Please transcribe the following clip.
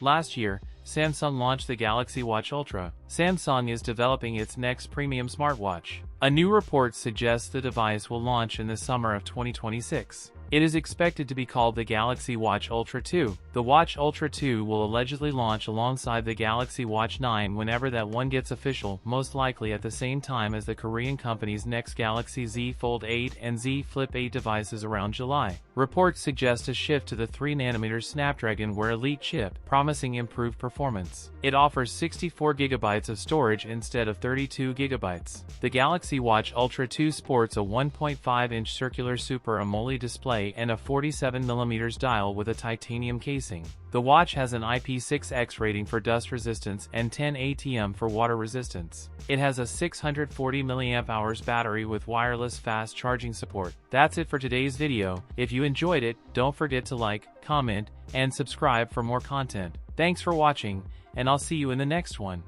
Last year, Samsung launched the Galaxy Watch Ultra. Samsung is developing its next premium smartwatch. A new report suggests the device will launch in the summer of 2026. It is expected to be called the Galaxy Watch Ultra2. The Watch Ultra2 will allegedly launch alongside the Galaxy Watch 9 whenever that one gets official, most likely at the same time as the Korean company's next Galaxy Z Fold 8 and Z Flip 8 devices around July. Reports suggest a shift to the 3nm Snapdragon Wear Elite chip, promising improved performance. It offers 64GB of storage instead of 32GB. The Galaxy Watch Ultra 2 sports a 1.5-inch circular Super AMOLED display and a 47mm dial with a titanium casing. The watch has an IP6X rating for dust resistance and 10 ATM for water resistance. It has a 640 mAh battery with wireless fast charging support. That's it for today's video. If you enjoyed it, don't forget to like, comment, and subscribe for more content. Thanks for watching, and I'll see you in the next one.